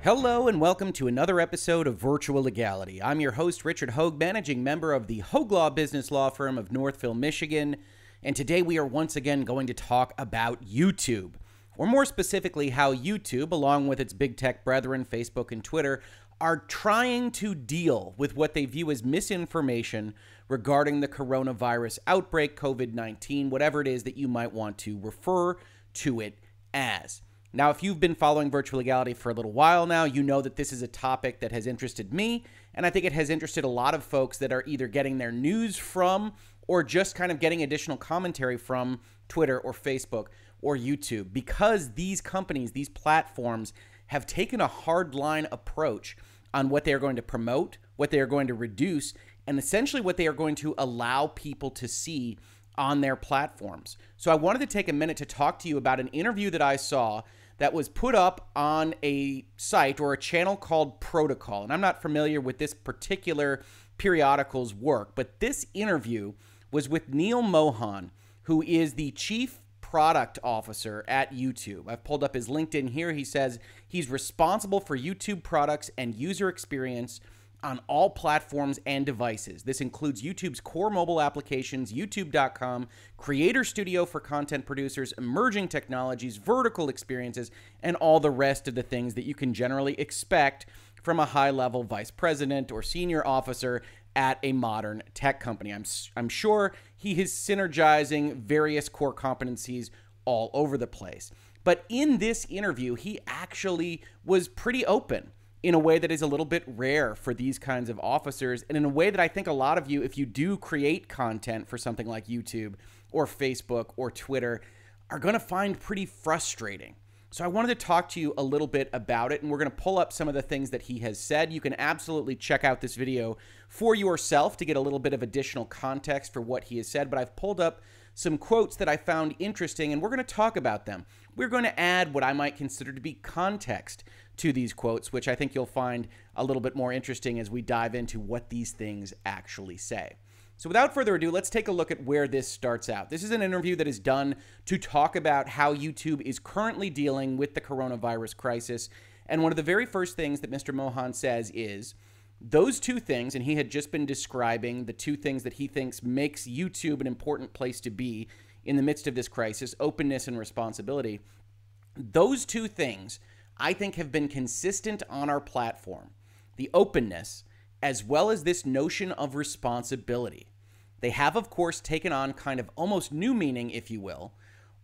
Hello and welcome to another episode of Virtual Legality. I'm your host, Richard Hoeg, managing member of the Hoeg Law business law firm of Northville, Michigan. And today we are once again going to talk about YouTube, or more specifically how YouTube, along with its big tech brethren, Facebook and Twitter, are trying to deal with what they view as misinformation regarding the coronavirus outbreak, COVID-19, whatever it is that you might want to refer to it as. Now, if you've been following Virtual Legality for a little while now, you know that this is a topic that has interested me, and I think it has interested a lot of folks that are either getting their news from or just kind of getting additional commentary from Twitter or Facebook or YouTube, because these companies, these platforms, have taken a hardline approach on what they are going to promote, what they are going to reduce, and essentially what they are going to allow people to see on their platforms. So I wanted to take a minute to talk to you about an interview that I saw that was put up on a site or a channel called Protocol. And I'm not familiar with this particular periodical's work, but this interview was with Neal Mohan, who is the Chief Product Officer at YouTube. I've pulled up his LinkedIn here. He says he's responsible for YouTube products and user experience on all platforms and devices. This includes YouTube's core mobile applications, YouTube.com, Creator Studio for content producers, emerging technologies, vertical experiences, and all the rest of the things that you can generally expect from a high-level vice president or senior officer at a modern tech company. I'm sure he is synergizing various core competencies all over the place. But in this interview, he actually was pretty open in a way that is a little bit rare for these kinds of officers, and in a way that I think a lot of you, if you do create content for something like YouTube or Facebook or Twitter, are going to find pretty frustrating. So I wanted to talk to you a little bit about it, and we're going to pull up some of the things that he has said. You can absolutely check out this video for yourself to get a little bit of additional context for what he has said, but I've pulled up some quotes that I found interesting, and we're going to talk about them. We're going to add what I might consider to be context to these quotes, which I think you'll find a little bit more interesting as we dive into what these things actually say. So without further ado, let's take a look at where this starts out. This is an interview that is done to talk about how YouTube is currently dealing with the coronavirus crisis. And one of the very first things that Mr. Mohan says is those two things, and he had just been describing the two things that he thinks makes YouTube an important place to be in the midst of this crisis, openness and responsibility. Those two things, I think, have been consistent on our platform. The openness, as well as this notion of responsibility. They have, of course, taken on kind of almost new meaning, if you will,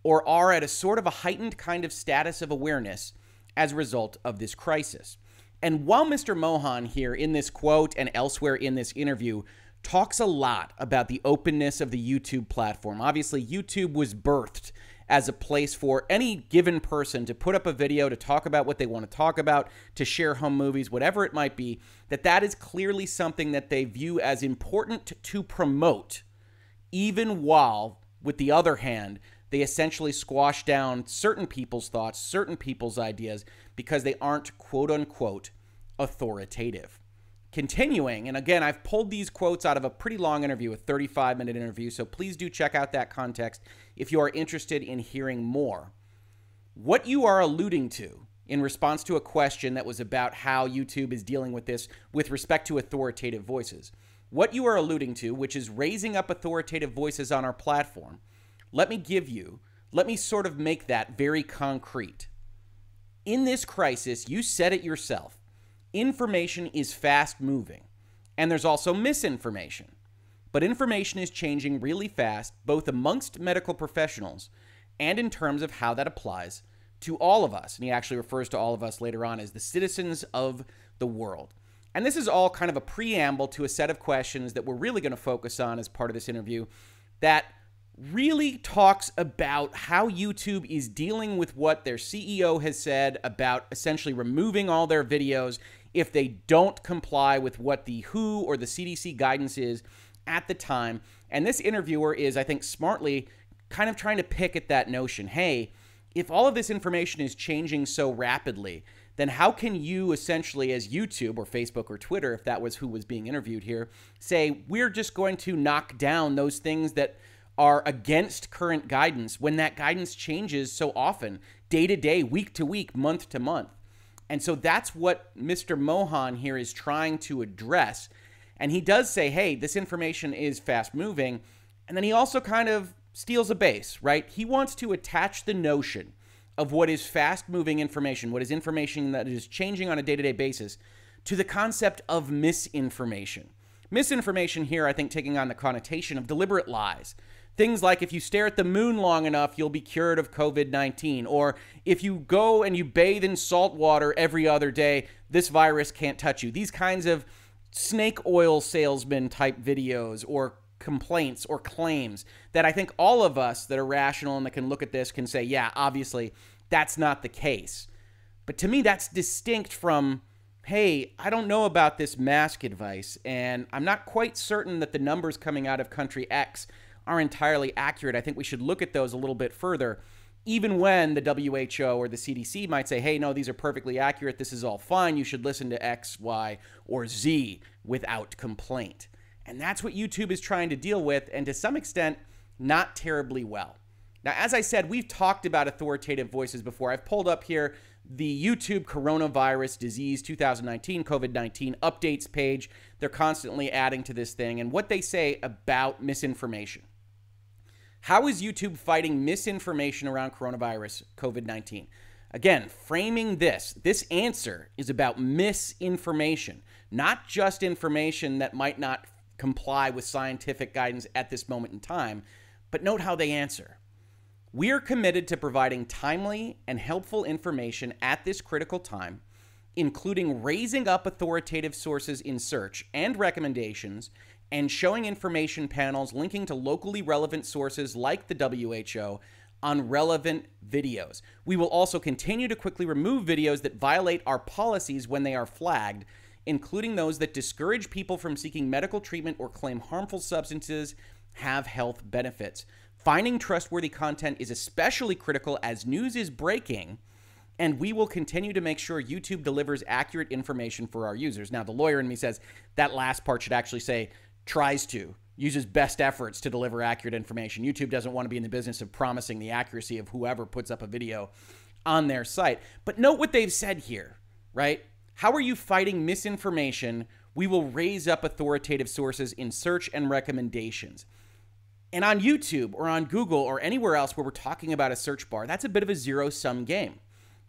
or are at a sort of a heightened kind of status of awareness as a result of this crisis. And while Mr. Mohan here in this quote and elsewhere in this interview talks a lot about the openness of the YouTube platform, obviously YouTube was birthed as a place for any given person to put up a video, to talk about what they want to talk about, to share home movies, whatever it might be, that is clearly something that they view as important to promote, even while, with the other hand, they essentially squash down certain people's thoughts, certain people's ideas, because they aren't quote-unquote authoritative. Continuing, and again, I've pulled these quotes out of a pretty long interview, a 35-minute interview, so please do check out that context if you are interested in hearing more. What you are alluding to in response to a question that was about how YouTube is dealing with this with respect to authoritative voices, what you are alluding to, which is raising up authoritative voices on our platform, let me sort of make that very concrete. In this crisis, you said it yourself, information is fast moving, and there's also misinformation. But information is changing really fast, both amongst medical professionals and in terms of how that applies to all of us. And he actually refers to all of us later on as the citizens of the world. And this is all kind of a preamble to a set of questions that we're really going to focus on as part of this interview that really talks about how YouTube is dealing with what their CEO has said about essentially removing all their videos if they don't comply with what the WHO or the CDC guidance is at the time. And this interviewer is, I think, smartly kind of trying to pick at that notion. Hey, if all of this information is changing so rapidly, then how can you essentially, as YouTube or Facebook or Twitter, if that was who was being interviewed here, say, we're just going to knock down those things that are against current guidance when that guidance changes so often, day to day, week to week, month to month? And so that's what Mr. Mohan here is trying to address. And he does say, hey, this information is fast moving. And then he also kind of steals a base, right? He wants to attach the notion of what is fast moving information, what is information that is changing on a day-to-day basis, to the concept of misinformation. Misinformation here, I think, taking on the connotation of deliberate lies. Things like if you stare at the moon long enough, you'll be cured of COVID-19. Or if you go and you bathe in salt water every other day, this virus can't touch you. These kinds of snake oil salesman type videos or complaints or claims that I think all of us that are rational and that can look at this can say, yeah, obviously that's not the case. But to me, that's distinct from, hey, I don't know about this mask advice, and I'm not quite certain that the numbers coming out of country X are entirely accurate. I think we should look at those a little bit further, even when the WHO or the CDC might say, hey, no, these are perfectly accurate. This is all fine. You should listen to X, Y, or Z without complaint. And that's what YouTube is trying to deal with, and to some extent, not terribly well. Now, as I said, we've talked about authoritative voices before. I've pulled up here the YouTube Coronavirus Disease 2019 COVID-19 updates page. They're constantly adding to this thing, and what they say about misinformation. How is YouTube fighting misinformation around coronavirus COVID-19? Again, framing this answer is about misinformation, not just information that might not comply with scientific guidance at this moment in time. But note how they answer. We are committed to providing timely and helpful information at this critical time, including raising up authoritative sources in search and recommendations, and showing information panels linking to locally relevant sources like the WHO on relevant videos. We will also continue to quickly remove videos that violate our policies when they are flagged, including those that discourage people from seeking medical treatment or claim harmful substances have health benefits. Finding trustworthy content is especially critical as news is breaking, and we will continue to make sure YouTube delivers accurate information for our users. Now, the lawyer in me says that last part should actually say tries to, uses best efforts to deliver accurate information. YouTube doesn't want to be in the business of promising the accuracy of whoever puts up a video on their site. But note what they've said here, right? How are you fighting misinformation? We will raise up authoritative sources in search and recommendations. And on YouTube or on Google or anywhere else where we're talking about a search bar, that's a bit of a zero-sum game,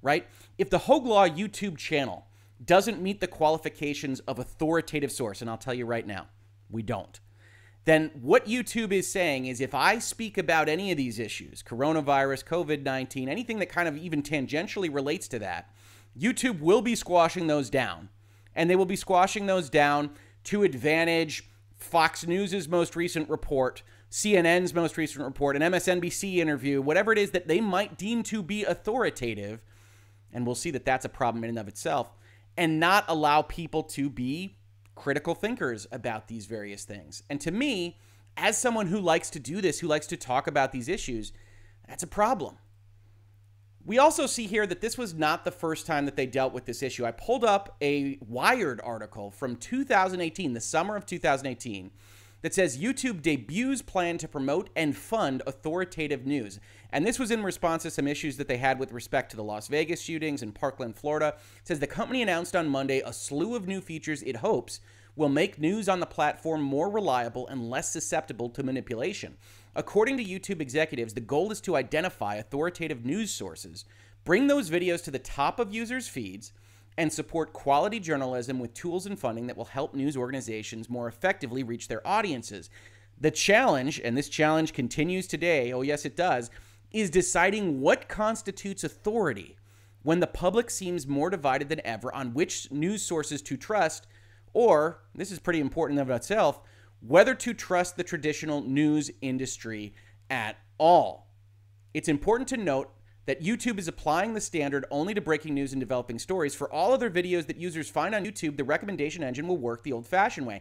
right? If the Hoeg Law YouTube channel doesn't meet the qualifications of authoritative source, and I'll tell you right now, we don't, then what YouTube is saying is if I speak about any of these issues, coronavirus, COVID-19, anything that kind of even tangentially relates to that, YouTube will be squashing those down. And they will be squashing those down to advantage Fox News' most recent report, CNN's most recent report, an MSNBC interview, whatever it is that they might deem to be authoritative. And we'll see that that's a problem in and of itself. And not allow people to be critical thinkers about these various things. And to me, as someone who likes to do this, who likes to talk about these issues, that's a problem. We also see here that this was not the first time that they dealt with this issue. I pulled up a Wired article from 2018, the summer of 2018, that says YouTube debuts plan to promote and fund authoritative news. And this was in response to some issues that they had with respect to the Las Vegas shootings in Parkland, Florida. It says the company announced on Monday a slew of new features it hopes will make news on the platform more reliable and less susceptible to manipulation. According to YouTube executives, the goal is to identify authoritative news sources, bring those videos to the top of users' feeds, and support quality journalism with tools and funding that will help news organizations more effectively reach their audiences. The challenge, and this challenge continues today, oh yes it does, is deciding what constitutes authority when the public seems more divided than ever on which news sources to trust, or, this is pretty important in and of itself, whether to trust the traditional news industry at all. It's important to note that YouTube is applying the standard only to breaking news and developing stories. For all other videos that users find on YouTube, the recommendation engine will work the old-fashioned way.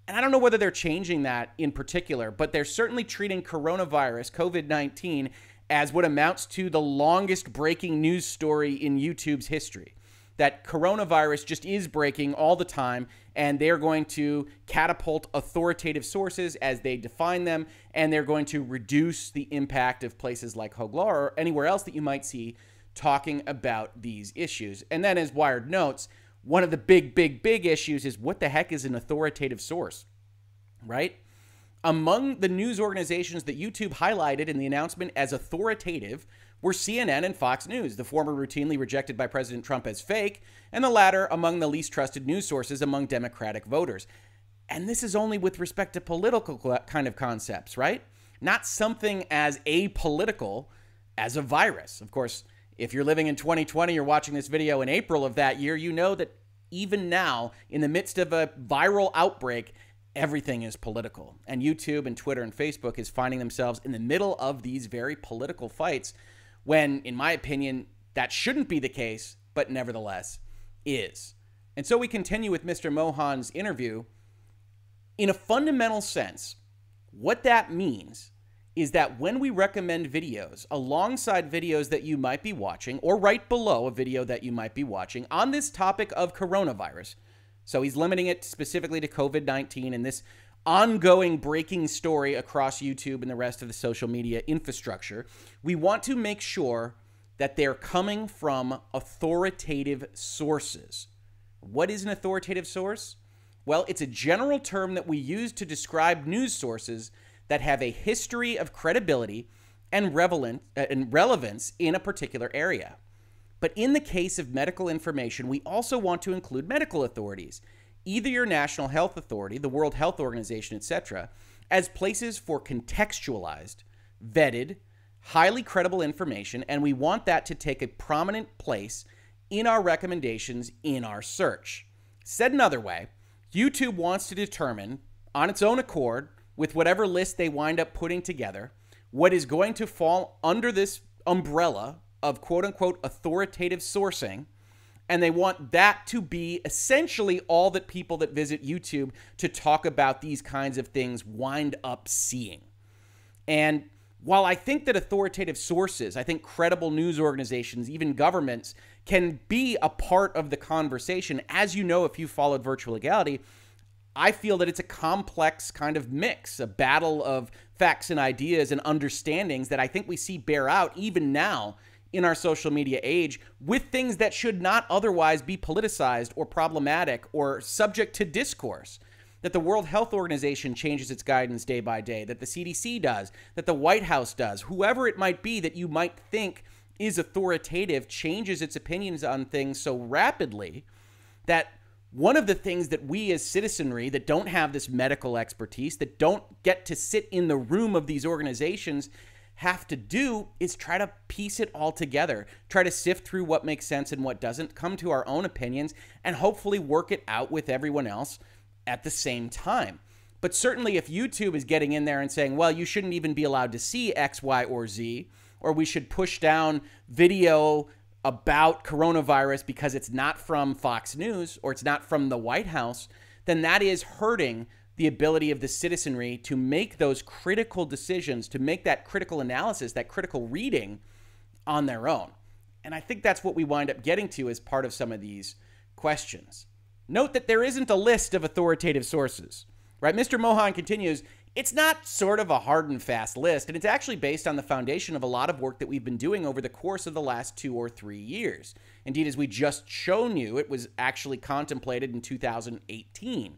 And I don't know whether they're changing that in particular, but they're certainly treating coronavirus, COVID-19, as what amounts to the longest breaking news story in YouTube's history. That coronavirus just is breaking all the time, and they're going to catapult authoritative sources as they define them, and they're going to reduce the impact of places like Hoeg Law or anywhere else that you might see talking about these issues. And then, as Wired notes, one of the big issues is what the heck is an authoritative source, right? Among the news organizations that YouTube highlighted in the announcement as authoritative were CNN and Fox News, the former routinely rejected by President Trump as fake, and the latter among the least trusted news sources among Democratic voters. And this is only with respect to political kind of concepts, right? Not something as apolitical as a virus. Of course, if you're living in 2020 or watching this video in April of that year, you know that even now, in the midst of a viral outbreak, everything is political. And YouTube and Twitter and Facebook is finding themselves in the middle of these very political fights when, in my opinion, that shouldn't be the case, but nevertheless is. And so we continue with Mr. Mohan's interview. In a fundamental sense, what that means is that when we recommend videos alongside videos that you might be watching, or right below a video that you might be watching on this topic of coronavirus, so he's limiting it specifically to COVID-19 and this ongoing breaking story across YouTube and the rest of the social media infrastructure, we want to make sure that they're coming from authoritative sources. What is an authoritative source? Well, it's a general term that we use to describe news sources that have a history of credibility and relevance in a particular area. But in the case of medical information, we also want to include medical authorities, either your national health authority, the World Health Organization, etc., as places for contextualized, vetted, highly credible information, and we want that to take a prominent place in our recommendations in our search. Said another way, YouTube wants to determine, on its own accord, with whatever list they wind up putting together, what is going to fall under this umbrella of quote-unquote authoritative sourcing, and they want that to be essentially all that people that visit YouTube to talk about these kinds of things wind up seeing. And while I think that authoritative sources, I think credible news organizations, even governments, can be a part of the conversation, as you know if you followed Virtual Legality, I feel that it's a complex kind of mix, a battle of facts and ideas and understandings that I think we see bear out even now in our social media age with things that should not otherwise be politicized or problematic or subject to discourse. That the World Health Organization changes its guidance day by day, that the CDC does, that the White House does, whoever it might be that you might think is authoritative changes its opinions on things so rapidly that one of the things that we as citizenry that don't have this medical expertise, that don't get to sit in the room of these organizations, have to do is try to piece it all together, try to sift through what makes sense and what doesn't, come to our own opinions, and hopefully work it out with everyone else at the same time. But certainly if YouTube is getting in there and saying, well, you shouldn't even be allowed to see X, Y, or Z, or we should push down video about coronavirus because it's not from Fox News or it's not from the White House, then that is hurting the ability of the citizenry to make those critical decisions, to make that critical analysis, that critical reading on their own. And I think that's what we wind up getting to as part of some of these questions. Note that there isn't a list of authoritative sources, right? Mr. Mohan continues, it's not sort of a hard and fast list, and it's actually based on the foundation of a lot of work that we've been doing over the course of the last 2 or 3 years. Indeed, as we just shown you, it was actually contemplated in 2018.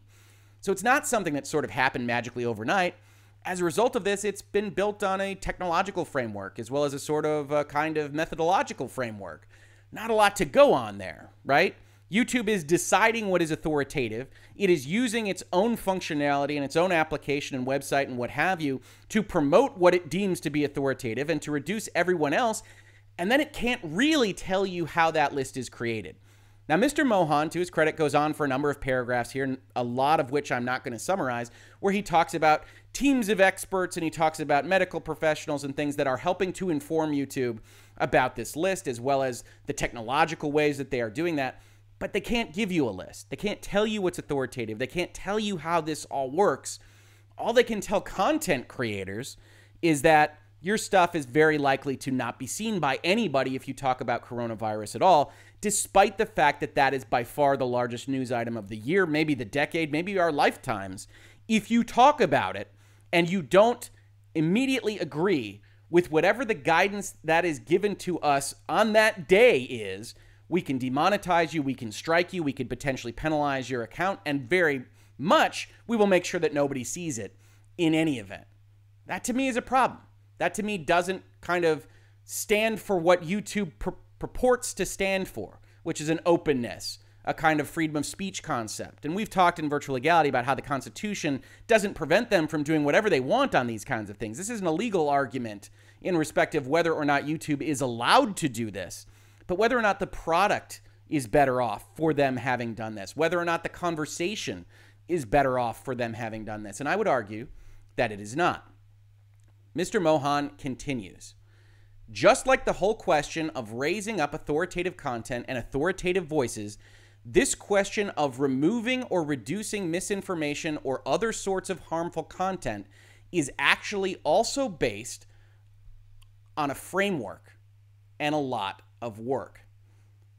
So it's not something that sort of happened magically overnight. As a result of this, it's been built on a technological framework as well as a sort of a kind of methodological framework. Not a lot to go on there, right? YouTube is deciding what is authoritative. It is using its own functionality and its own application and website and what have you to promote what it deems to be authoritative and to reduce everyone else. And then it can't really tell you how that list is created. Now, Mr. Mohan, to his credit, goes on for a number of paragraphs here, a lot of which I'm not going to summarize, where he talks about teams of experts and he talks about medical professionals and things that are helping to inform YouTube about this list, as well as the technological ways that they are doing that. But they can't give you a list. They can't tell you what's authoritative. They can't tell you how this all works. All they can tell content creators is that your stuff is very likely to not be seen by anybody if you talk about coronavirus at all, despite the fact that that is by far the largest news item of the year, maybe the decade, maybe our lifetimes. If you talk about it and you don't immediately agree with whatever the guidance that is given to us on that day is, we can demonetize you, we can strike you, we could potentially penalize your account, and very much we will make sure that nobody sees it in any event. That to me is a problem. That to me doesn't kind of stand for what YouTube purports to stand for, which is an openness, a kind of freedom of speech concept. And we've talked in Virtual Legality about how the Constitution doesn't prevent them from doing whatever they want on these kinds of things. This isn't a legal argument in respect of whether or not YouTube is allowed to do this, but whether or not the product is better off for them having done this, whether or not the conversation is better off for them having done this. And I would argue that it is not. Mr. Mohan continues. Just like the whole question of raising up authoritative content and authoritative voices, this question of removing or reducing misinformation or other sorts of harmful content is actually also based on a framework and a lot of work.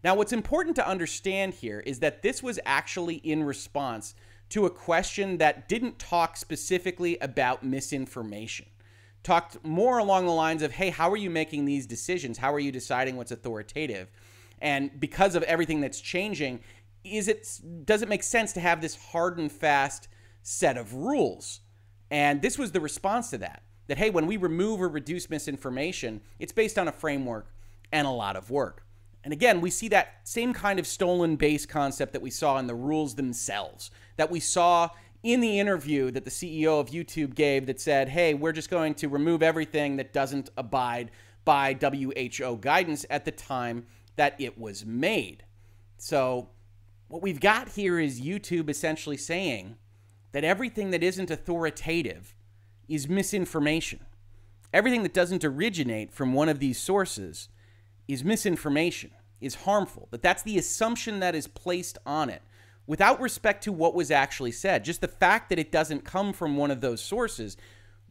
Now, what's important to understand here is that this was actually in response to a question that didn't talk specifically about misinformation. Talked more along the lines of, hey, how are you making these decisions? How are you deciding what's authoritative? And because of everything that's changing, does it make sense to have this hard and fast set of rules? And this was the response to that, hey, when we remove or reduce misinformation, it's based on a framework and a lot of work. And again, we see that same kind of stolen base concept that we saw in the rules themselves, that we saw in the interview that the CEO of YouTube gave that said, hey, we're just going to remove everything that doesn't abide by WHO guidance at the time that it was made. So what we've got here is YouTube essentially saying that everything that isn't authoritative is misinformation. Everything that doesn't originate from one of these sources is misinformation, is harmful, that's the assumption that is placed on it without respect to what was actually said. Just the fact that it doesn't come from one of those sources,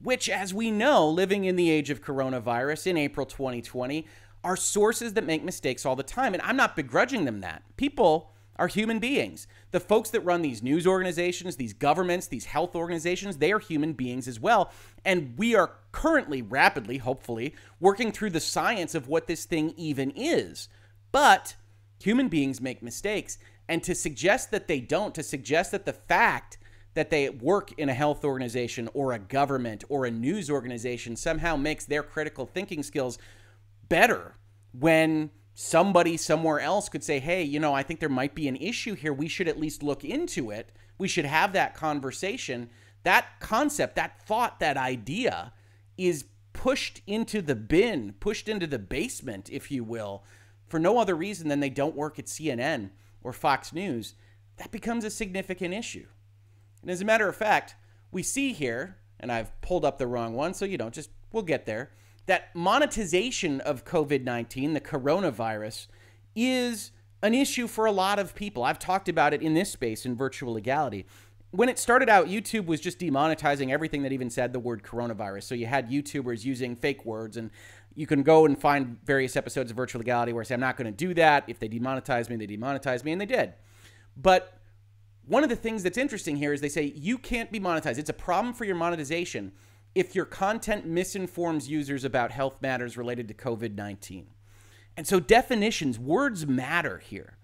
which, as we know, living in the age of coronavirus in April 2020, are sources that make mistakes all the time. And I'm not begrudging them that. People are human beings. The folks that run these news organizations, these governments, these health organizations, they are human beings as well. And we are currently, rapidly, hopefully, working through the science of what this thing even is. But human beings make mistakes. And to suggest that they don't, to suggest that the fact that they work in a health organization or a government or a news organization somehow makes their critical thinking skills better when somebody somewhere else could say, hey, you know, I think there might be an issue here. We should at least look into it. We should have that conversation. That concept, that thought, that idea is pushed into the bin, pushed into the basement, if you will, for no other reason than they don't work at CNN or Fox News. That becomes a significant issue. And as a matter of fact, we see here, and I've pulled up the wrong one, so you don't, just, we'll get there, that monetization of COVID-19, the coronavirus, is an issue for a lot of people. I've talked about it in this space in Virtual Legality. When it started out, YouTube was just demonetizing everything that even said the word coronavirus. So you had YouTubers using fake words, and you can go and find various episodes of Virtual Legality where I say, I'm not going to do that. If they demonetize me, they demonetize me, and they did. But one of the things that's interesting here is they say you can't be monetized. It's a problem for your monetization if your content misinforms users about health matters related to COVID-19. And so definitions, words matter here.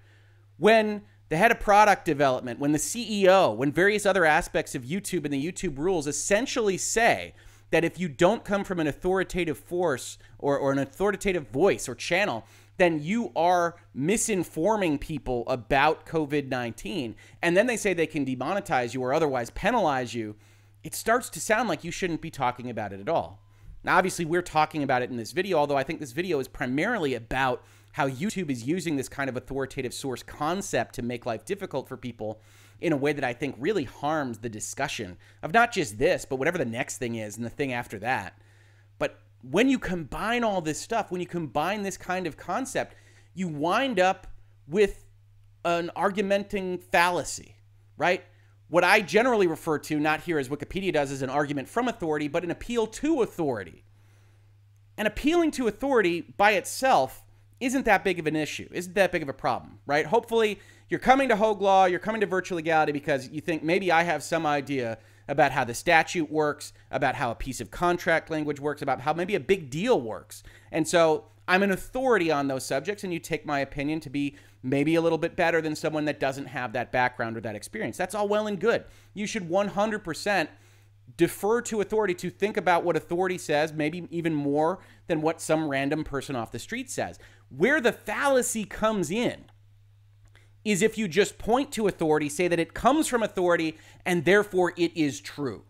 When the head of product development, when the CEO, when various other aspects of YouTube and the YouTube rules essentially say that if you don't come from an authoritative force or an authoritative voice or channel, then you are misinforming people about COVID-19. And then they say they can demonetize you or otherwise penalize you. It starts to sound like you shouldn't be talking about it at all. Now, obviously, we're talking about it in this video, although I think this video is primarily about how YouTube is using this kind of authoritative source concept to make life difficult for people in a way that I think really harms the discussion of not just this, but whatever the next thing is and the thing after that. But when you combine all this stuff, when you combine this kind of concept, you wind up with an argumenting fallacy, right? What I generally refer to, not here as Wikipedia does, as an argument from authority, but an appeal to authority. And appealing to authority by itself isn't that big of an issue, isn't that big of a problem, right? Hopefully, you're coming to Hoeg Law, you're coming to Virtual Legality because you think maybe I have some idea about how the statute works, about how a piece of contract language works, about how maybe a big deal works. And so I'm an authority on those subjects, and you take my opinion to be maybe a little bit better than someone that doesn't have that background or that experience. That's all well and good. You should 100% defer to authority, to think about what authority says, maybe even more than what some random person off the street says. Where the fallacy comes in is if you just point to authority, say that it comes from authority, and therefore it is true.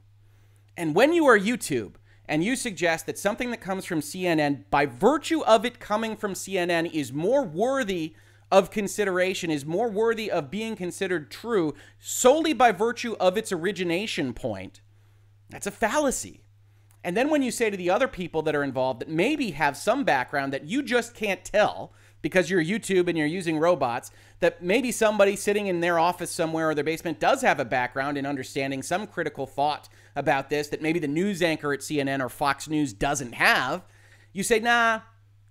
And when you are YouTube and you suggest that something that comes from CNN, by virtue of it coming from CNN, is more worthy of consideration, is more worthy of being considered true solely by virtue of its origination point, that's a fallacy. And then when you say to the other people that are involved that maybe have some background that you just can't tell because you're YouTube and you're using robots, that maybe somebody sitting in their office somewhere or their basement does have a background in understanding some critical thought about this that maybe the news anchor at CNN or Fox News doesn't have, you say, nah,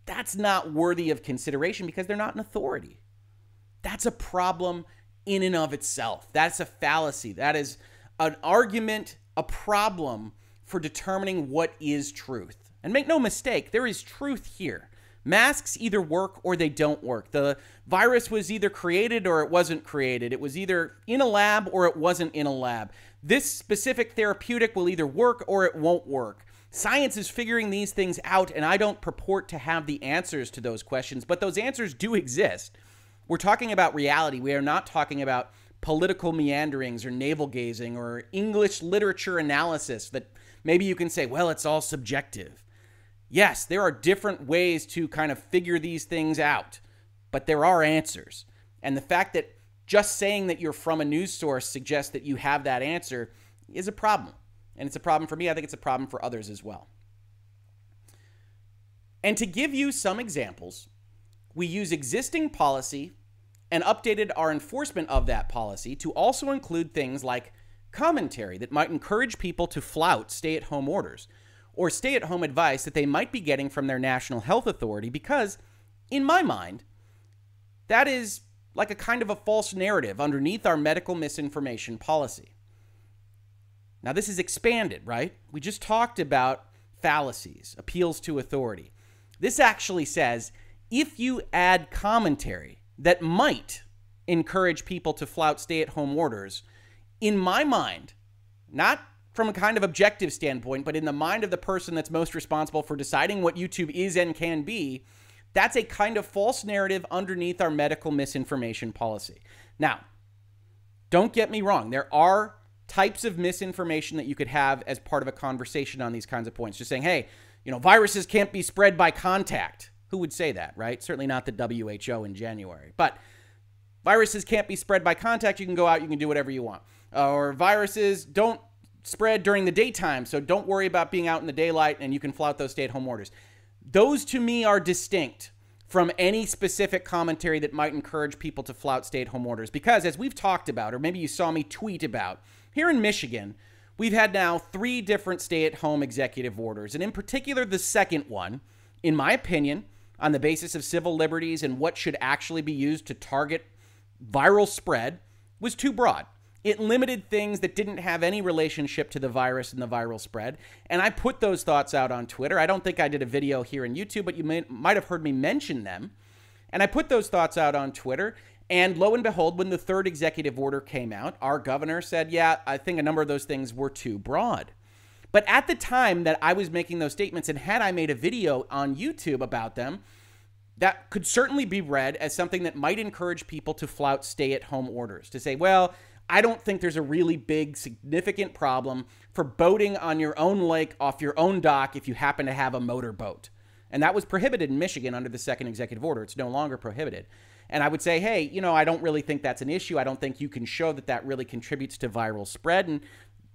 that's not worthy of consideration because they're not an authority. That's a problem in and of itself. That's a fallacy. That is an argument, a problem for determining what is truth. And make no mistake, there is truth here. Masks either work or they don't work. The virus was either created or it wasn't created. It was either in a lab or it wasn't in a lab. This specific therapeutic will either work or it won't work. Science is figuring these things out, and I don't purport to have the answers to those questions, but those answers do exist. We're talking about reality. We are not talking about political meanderings or navel-gazing or English literature analysis that maybe you can say, well, it's all subjective. Yes, there are different ways to kind of figure these things out, but there are answers. And the fact that just saying that you're from a news source suggests that you have that answer is a problem. And it's a problem for me. I think it's a problem for others as well. And to give you some examples, we use existing policy and updated our enforcement of that policy to also include things like commentary that might encourage people to flout stay-at-home orders or stay-at-home advice that they might be getting from their national health authority, because in my mind, that is like a kind of a false narrative underneath our medical misinformation policy. Now, this is expanded, right? We just talked about fallacies, appeals to authority. This actually says if you add commentary that might encourage people to flout stay-at-home orders, in my mind, not from a kind of objective standpoint, but in the mind of the person that's most responsible for deciding what YouTube is and can be, that's a kind of false narrative underneath our medical misinformation policy. Now, don't get me wrong. There are types of misinformation that you could have as part of a conversation on these kinds of points. Just saying, hey, viruses can't be spread by contact. Who would say that, right? Certainly not the WHO in January. But viruses can't be spread by contact. You can go out, you can do whatever you want. Or viruses don't spread during the daytime, so don't worry about being out in the daylight and you can flout those stay-at-home orders. Those to me are distinct from any specific commentary that might encourage people to flout stay-at-home orders. Because as we've talked about, or maybe you saw me tweet about, here in Michigan, we've had now 3 different stay-at-home executive orders. And in particular, the second one, in my opinion, on the basis of civil liberties and what should actually be used to target viral spread, was too broad. It limited things that didn't have any relationship to the virus and the viral spread. And I put those thoughts out on Twitter. I don't think I did a video here on YouTube, but you might have heard me mention them. And I put those thoughts out on Twitter. And lo and behold, when the 3rd executive order came out, our governor said, yeah, I think a number of those things were too broad. But at the time that I was making those statements, and had I made a video on YouTube about them, that could certainly be read as something that might encourage people to flout stay-at-home orders. To say, well, I don't think there's a really big, significant problem for boating on your own lake off your own dock if you happen to have a motorboat. And that was prohibited in Michigan under the 2nd executive order. It's no longer prohibited. And I would say, hey, I don't really think that's an issue. I don't think you can show that that really contributes to viral spread. And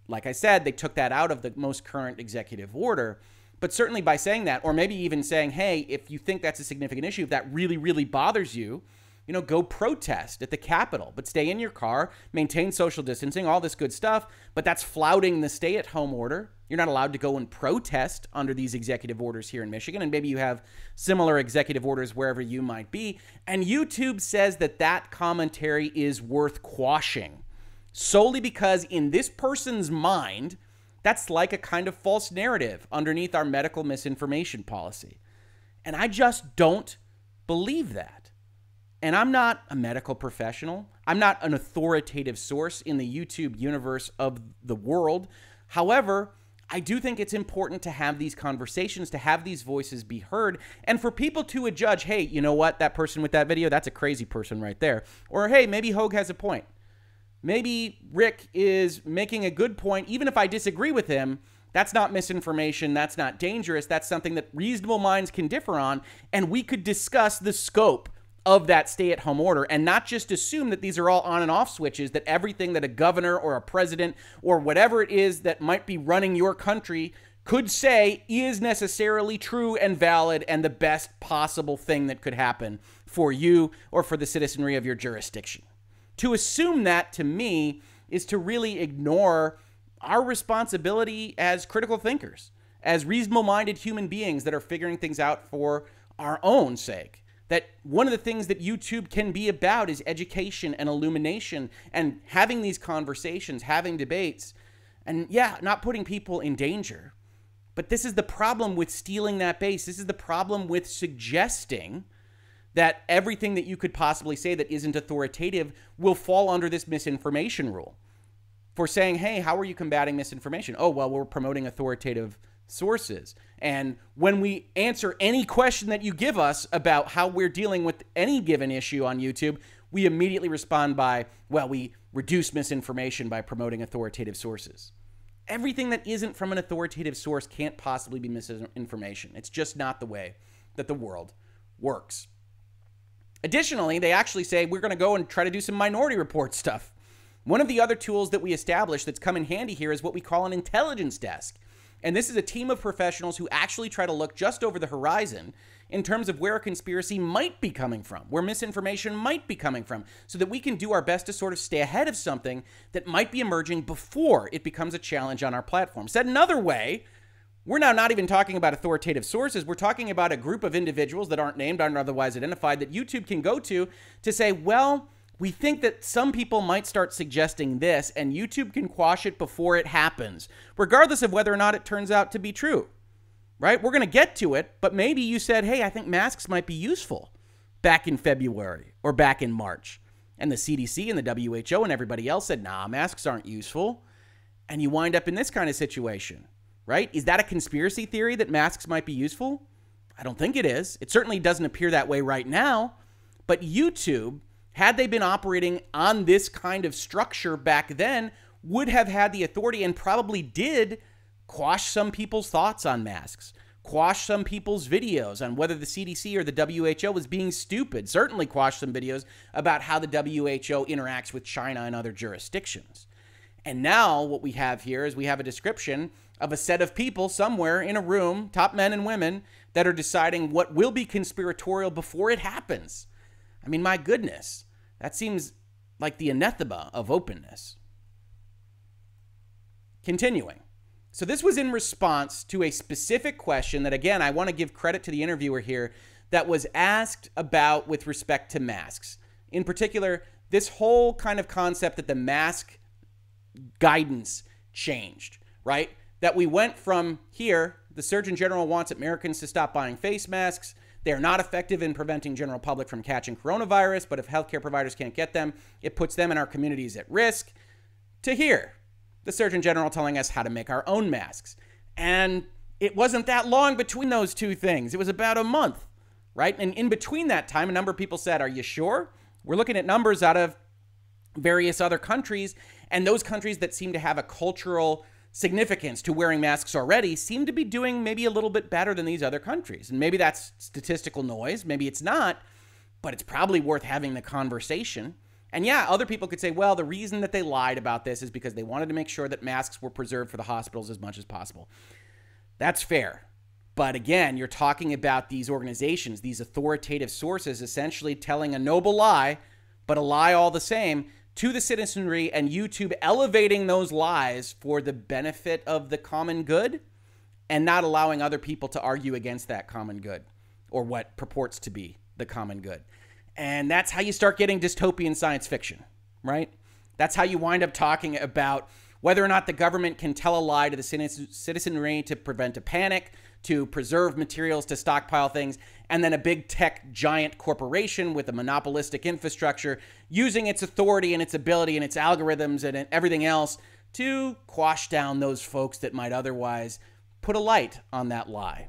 like I said, they took that out of the most current executive order. But certainly by saying that, or maybe even saying, hey, if you think that's a significant issue, if that really, really bothers you, go protest at the Capitol, but stay in your car, maintain social distancing, all this good stuff. But that's flouting the stay-at-home order. You're not allowed to go and protest under these executive orders here in Michigan. And maybe you have similar executive orders wherever you might be. And YouTube says that that commentary is worth quashing. solely because in this person's mind, that's like a kind of false narrative underneath our medical misinformation policy. And I just don't believe that. And I'm not a medical professional. I'm not an authoritative source in the YouTube universe of the world. However, I do think it's important to have these conversations, to have these voices be heard, and for people to adjudge, hey, you know what, that person with that video, that's a crazy person right there. Or, hey, maybe Hoeg has a point. Maybe Rick is making a good point. Even if I disagree with him, that's not misinformation. That's not dangerous. That's something that reasonable minds can differ on, and we could discuss the scope of that stay-at-home order and not just assume that these are all on and off switches, that everything that a governor or a president or whatever it is that might be running your country could say is necessarily true and valid and the best possible thing that could happen for you or for the citizenry of your jurisdiction. To assume that, to me, is to really ignore our responsibility as critical thinkers, as reasonable-minded human beings that are figuring things out for our own sake. That one of the things that YouTube can be about is education and illumination and having these conversations, having debates, and yeah, not putting people in danger. But this is the problem with stealing that base. This is the problem with suggesting that everything that you could possibly say that isn't authoritative will fall under this misinformation rule. For saying, hey, how are you combating misinformation? Oh, well, we're promoting authoritative sources. And when we answer any question that you give us about how we're dealing with any given issue on YouTube, we immediately respond by, well, we reduce misinformation by promoting authoritative sources. Everything that isn't from an authoritative source can't possibly be misinformation. It's just not the way that the world works. Additionally, they actually say we're going to go and try to do some Minority Report stuff. One of the other tools that we established that's come in handy here is what we call an intelligence desk. And this is a team of professionals who actually try to look just over the horizon in terms of where a conspiracy might be coming from, where misinformation might be coming from, so that we can do our best to sort of stay ahead of something that might be emerging before it becomes a challenge on our platform. Said another way, we're now not even talking about authoritative sources. We're talking about a group of individuals that aren't named, aren't otherwise identified, that YouTube can go to say, well, we think that some people might start suggesting this, and YouTube can quash it before it happens, regardless of whether or not it turns out to be true, right? We're going to get to it, but maybe you said, hey, I think masks might be useful back in February or back in March. And the CDC and the WHO and everybody else said, nah, masks aren't useful. And you wind up in this kind of situation, right? Is that a conspiracy theory that masks might be useful? I don't think it is. It certainly doesn't appear that way right now. But YouTube, had they been operating on this kind of structure back then, would have had the authority and probably did quash some people's thoughts on masks, quash some people's videos on whether the CDC or the WHO was being stupid, certainly quash some videos about how the WHO interacts with China and other jurisdictions. And now what we have here is we have a description of a set of people somewhere in a room, top men and women, that are deciding what will be conspiratorial before it happens. I mean, my goodness. That seems like the anathema of openness. Continuing. So this was in response to a specific question that, again, I want to give credit to the interviewer here, that was asked about with respect to masks. In particular, this whole kind of concept that the mask guidance changed, right? That we went from here, the Surgeon General wants Americans to stop buying face masks. They're not effective in preventing general public from catching coronavirus, but if healthcare providers can't get them, it puts them and our communities at risk. To here, the Surgeon General telling us how to make our own masks. And it wasn't that long between those two things. It was about a month, right? And in between that time, a number of people said, are you sure? We're looking at numbers out of various other countries, and those countries that seem to have a cultural significance to wearing masks already seem to be doing maybe a little bit better than these other countries. And maybe that's statistical noise, maybe it's not, but it's probably worth having the conversation. And yeah, other people could say, well, the reason that they lied about this is because they wanted to make sure that masks were preserved for the hospitals as much as possible. That's fair. But again, you're talking about these organizations, these authoritative sources essentially telling a noble lie, but a lie all the same, to the citizenry, and YouTube elevating those lies for the benefit of the common good and not allowing other people to argue against that common good or what purports to be the common good. And that's how you start getting dystopian science fiction, right? That's how you wind up talking about whether or not the government can tell a lie to the citizenry to prevent a panic, to preserve materials, to stockpile things, and then a big tech giant corporation with a monopolistic infrastructure using its authority and its ability and its algorithms and everything else to quash down those folks that might otherwise put a light on that lie.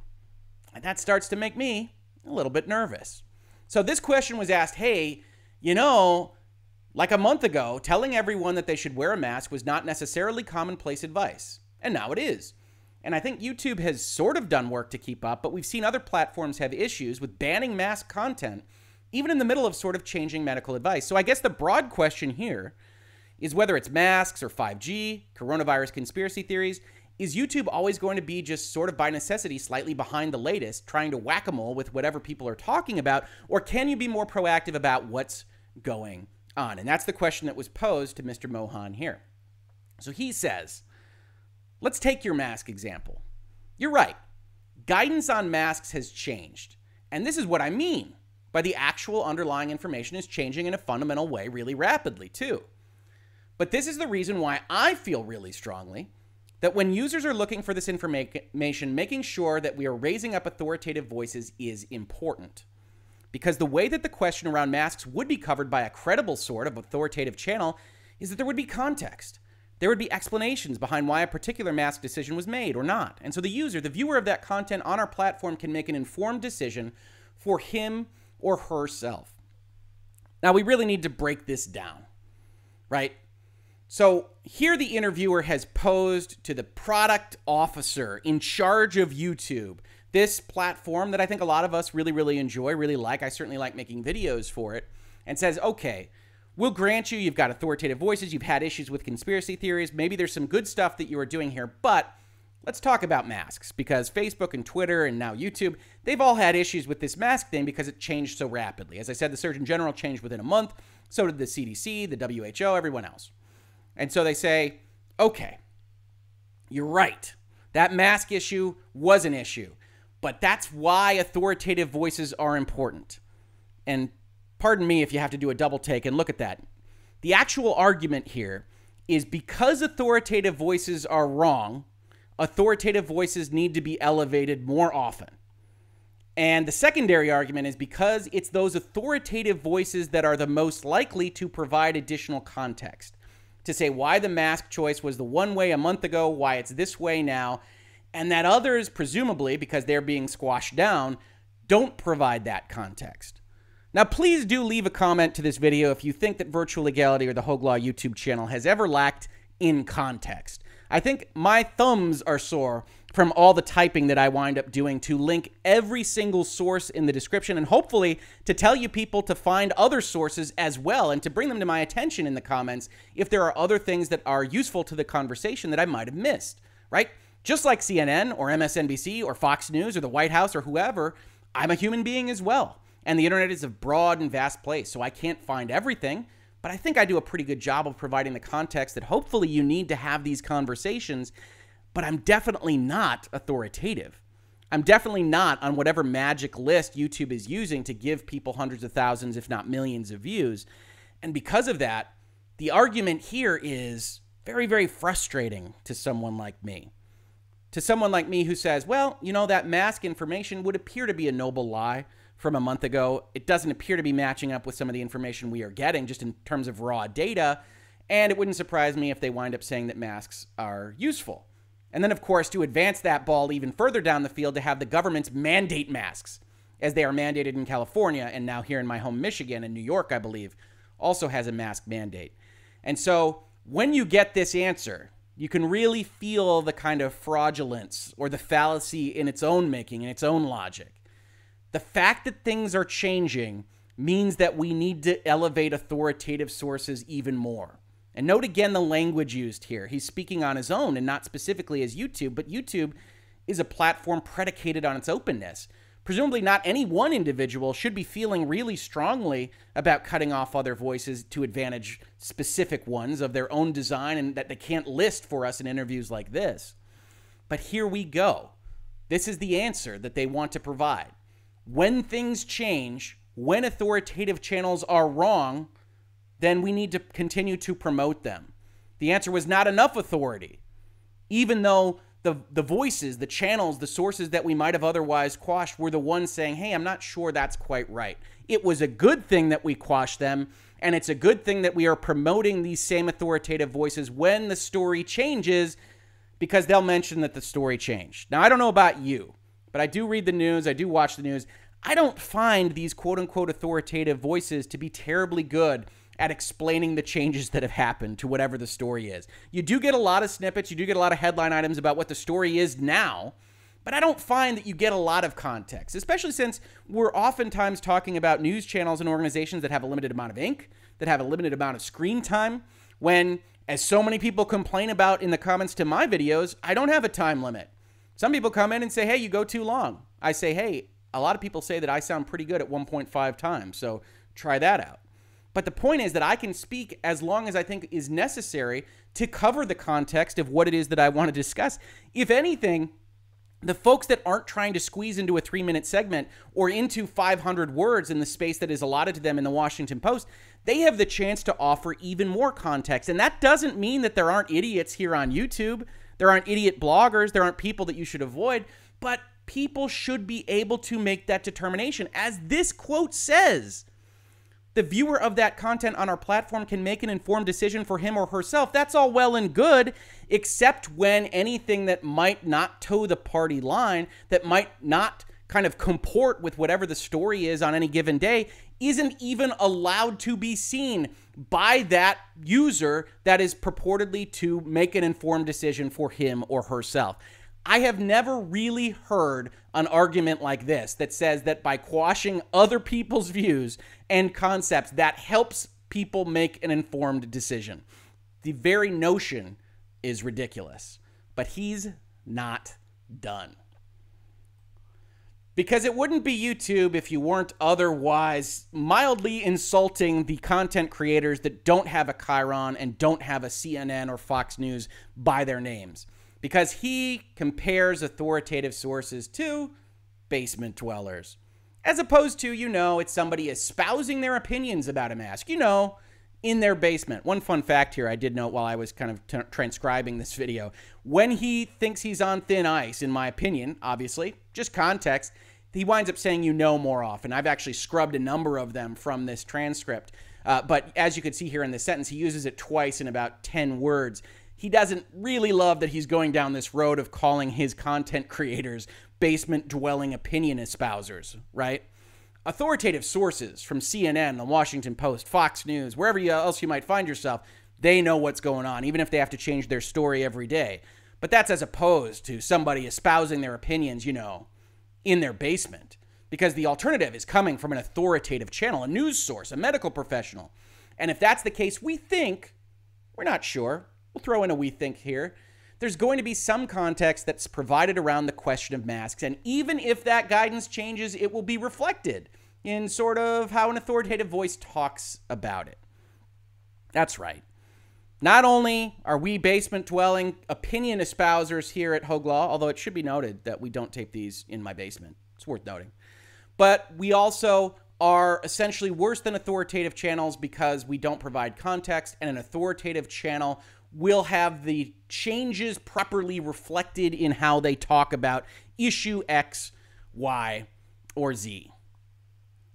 And that starts to make me a little bit nervous. So this question was asked, hey, you know, like a month ago, telling everyone that they should wear a mask was not necessarily commonplace advice. And now it is. And I think YouTube has sort of done work to keep up, but we've seen other platforms have issues with banning mask content, even in the middle of sort of changing medical advice. So I guess the broad question here is whether it's masks or 5G, coronavirus conspiracy theories, is YouTube always going to be just sort of by necessity slightly behind the latest, trying to whack-a-mole with whatever people are talking about, or can you be more proactive about what's going on? And that's the question that was posed to Mr. Mohan here. So he says, let's take your mask example. You're right. Guidance on masks has changed. And this is what I mean by the actual underlying information is changing in a fundamental way really rapidly too. But this is the reason why I feel really strongly that when users are looking for this information, making sure that we are raising up authoritative voices is important. Because the way that the question around masks would be covered by a credible sort of authoritative channel is that there would be context. There would be explanations behind why a particular mask decision was made or not. And so the user, the viewer of that content on our platform can make an informed decision for him or herself. Now, we really need to break this down, right? So here the interviewer has posed to the product officer in charge of YouTube, this platform that I think a lot of us really, really enjoy, really like. I certainly like making videos for it, and says, okay, we'll grant you've got authoritative voices, you've had issues with conspiracy theories, maybe there's some good stuff that you are doing here, but let's talk about masks, because Facebook and Twitter and now YouTube, they've all had issues with this mask thing because it changed so rapidly. As I said, the Surgeon General changed within a month, so did the CDC, the WHO, everyone else. And so they say, okay, you're right. That mask issue was an issue, but that's why authoritative voices are important. And pardon me if you have to do a double take and look at that. The actual argument here is because authoritative voices are wrong, authoritative voices need to be elevated more often. And the secondary argument is because it's those authoritative voices that are the most likely to provide additional context, to say why the mask choice was the one way a month ago, why it's this way now, and that others, presumably because they're being squashed down, don't provide that context. Now, please do leave a comment to this video if you think that Virtual Legality or the Hoeg Law YouTube channel has ever lacked in context. I think my thumbs are sore from all the typing that I wind up doing to link every single source in the description and hopefully to tell you people to find other sources as well and to bring them to my attention in the comments if there are other things that are useful to the conversation that I might have missed, right? Just like CNN or MSNBC or Fox News or the White House or whoever, I'm a human being as well. And the internet is a broad and vast place, so I can't find everything, but I think I do a pretty good job of providing the context that hopefully you need to have these conversations. But I'm definitely not authoritative. I'm definitely not on whatever magic list YouTube is using to give people hundreds of thousands, if not millions of views. And because of that, the argument here is very, very frustrating to someone like me. To someone like me who says, well, you know, that mask information would appear to be a noble lie from a month ago. It doesn't appear to be matching up with some of the information we are getting just in terms of raw data. And it wouldn't surprise me if they wind up saying that masks are useful. And then, of course, to advance that ball even further down the field, to have the governments mandate masks, as they are mandated in California, and now here in my home Michigan, and New York, I believe, also has a mask mandate. And so when you get this answer, you can really feel the kind of fraudulence or the fallacy in its own making, in its own logic. The fact that things are changing means that we need to elevate authoritative sources even more. And note again the language used here. He's speaking on his own and not specifically as YouTube, but YouTube is a platform predicated on its openness. Presumably not any one individual should be feeling really strongly about cutting off other voices to advantage specific ones of their own design and that they can't list for us in interviews like this. But here we go. This is the answer that they want to provide. When things change, when authoritative channels are wrong, then we need to continue to promote them. The answer was not enough authority, even though the voices, the channels, the sources that we might have otherwise quashed were the ones saying, hey, I'm not sure that's quite right. It was a good thing that we quashed them, and it's a good thing that we are promoting these same authoritative voices when the story changes, because they'll mention that the story changed. Now, I don't know about you, but I do read the news, I do watch the news. I don't find these quote-unquote authoritative voices to be terribly good at explaining the changes that have happened to whatever the story is. You do get a lot of snippets, you do get a lot of headline items about what the story is now, but I don't find that you get a lot of context, especially since we're oftentimes talking about news channels and organizations that have a limited amount of ink, that have a limited amount of screen time, when, as so many people complain about in the comments to my videos, I don't have a time limit. Some people come in and say, hey, you go too long. I say, hey, a lot of people say that I sound pretty good at 1.5 times, so try that out. But the point is that I can speak as long as I think is necessary to cover the context of what it is that I want to discuss. If anything, the folks that aren't trying to squeeze into a 3-minute segment or into 500 words in the space that is allotted to them in the Washington Post, they have the chance to offer even more context. And that doesn't mean that there aren't idiots here on YouTube. There aren't idiot bloggers. There aren't people that you should avoid. But people should be able to make that determination. As this quote says, the viewer of that content on our platform can make an informed decision for him or herself. That's all well and good, except when anything that might not toe the party line, that might not kind of comport with whatever the story is on any given day, isn't even allowed to be seen by that user that is purportedly to make an informed decision for him or herself. I have never really heard an argument like this that says that by quashing other people's views and concepts, that helps people make an informed decision. The very notion is ridiculous, but he's not done. Because it wouldn't be YouTube if you weren't otherwise mildly insulting the content creators that don't have a Chiron and don't have a CNN or Fox News by their names. Because he compares authoritative sources to basement dwellers. As opposed to, it's somebody espousing their opinions about a mask, in their basement. One fun fact here I did note while I was kind of transcribing this video. When he thinks he's on thin ice, in my opinion, obviously, just context, he winds up saying more often. I've actually scrubbed a number of them from this transcript. But as you can see here in this sentence, he uses it twice in about 10 words. He doesn't really love that he's going down this road of calling his content creators basement-dwelling opinion espousers, right? Authoritative sources from CNN, the Washington Post, Fox News, wherever else you might find yourself, they know what's going on, even if they have to change their story every day. But that's as opposed to somebody espousing their opinions, in their basement. Because the alternative is coming from an authoritative channel, a news source, a medical professional. And if that's the case, we think, we're not sure, we'll throw in a we think here, there's going to be some context that's provided around the question of masks. And even if that guidance changes, it will be reflected in sort of how an authoritative voice talks about it. That's right. Not only are we basement-dwelling opinion espousers here at Hoeg Law, although it should be noted that we don't tape these in my basement. It's worth noting. But we also are essentially worse than authoritative channels because we don't provide context, and an authoritative channel will have the changes properly reflected in how they talk about issue X, Y, or Z.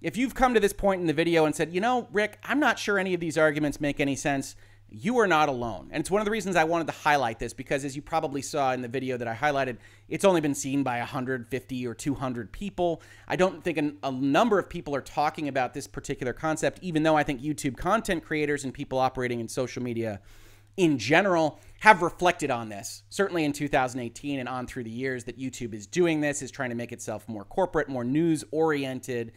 If you've come to this point in the video and said, Rick, I'm not sure any of these arguments make any sense, you are not alone. And it's one of the reasons I wanted to highlight this, because as you probably saw in the video that I highlighted, it's only been seen by 150 or 200 people. I don't think a number of people are talking about this particular concept, even though I think YouTube content creators and people operating in social media in general have reflected on this, certainly in 2018 and on through the years that YouTube is doing this, is trying to make itself more corporate, more news-oriented.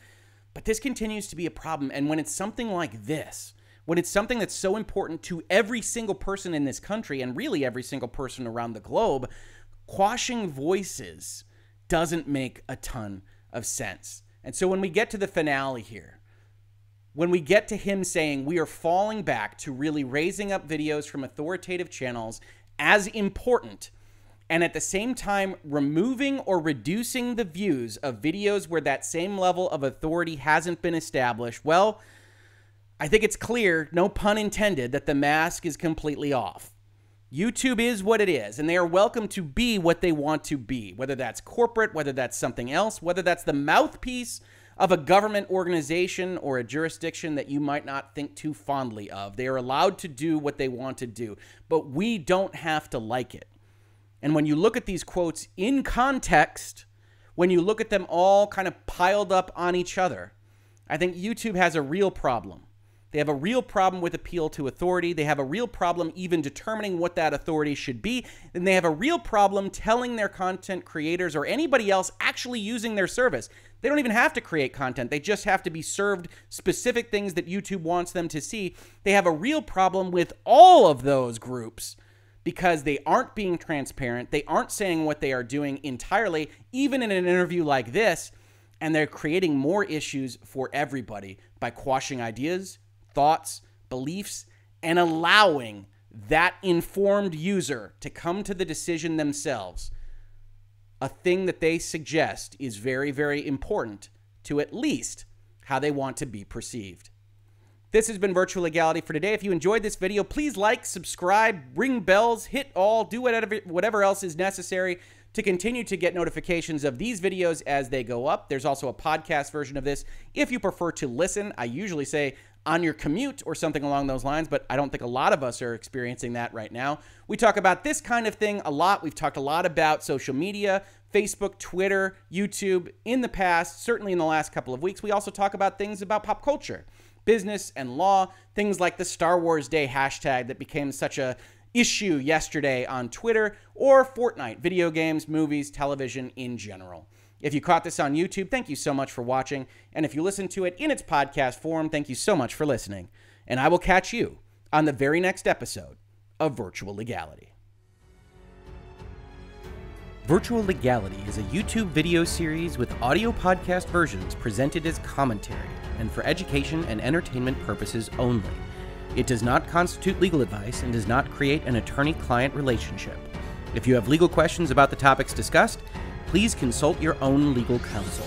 But this continues to be a problem. And when it's something like this, when it's something that's so important to every single person in this country and really every single person around the globe, quashing voices doesn't make a ton of sense. And so when we get to the finale here, when we get to him saying we are falling back to really raising up videos from authoritative channels as important, and at the same time removing or reducing the views of videos where that same level of authority hasn't been established, well, I think it's clear, no pun intended, that the mask is completely off. YouTube is what it is, and they are welcome to be what they want to be, whether that's corporate, whether that's something else, whether that's the mouthpiece of a government organization or a jurisdiction that you might not think too fondly of. They are allowed to do what they want to do, but we don't have to like it. And when you look at these quotes in context, when you look at them all kind of piled up on each other, I think YouTube has a real problem. They have a real problem with appeal to authority. They have a real problem even determining what that authority should be. And they have a real problem telling their content creators or anybody else actually using their service. They don't even have to create content. They just have to be served specific things that YouTube wants them to see. They have a real problem with all of those groups because they aren't being transparent. They aren't saying what they are doing entirely, even in an interview like this. And they're creating more issues for everybody by quashing ideas, thoughts, beliefs, and allowing that informed user to come to the decision themselves. A thing that they suggest is very, very important to at least how they want to be perceived. This has been Virtual Legality for today. If you enjoyed this video, please like, subscribe, ring bells, hit all, do whatever else is necessary to continue to get notifications of these videos as they go up. There's also a podcast version of this if you prefer to listen. I usually say on your commute or something along those lines, but I don't think a lot of us are experiencing that right now. We talk about this kind of thing a lot. We've talked a lot about social media, Facebook, Twitter, YouTube in the past, certainly in the last couple of weeks. We also talk about things about pop culture, business and law, things like the Star Wars Day hashtag that became such a issue yesterday on Twitter, or Fortnite, video games, movies, television in general. If you caught this on YouTube, thank you so much for watching. And if you listened to it in its podcast form, thank you so much for listening. And I will catch you on the very next episode of Virtual Legality. Virtual Legality is a YouTube video series with audio podcast versions presented as commentary and for education and entertainment purposes only. It does not constitute legal advice and does not create an attorney-client relationship. If you have legal questions about the topics discussed, please consult your own legal counsel.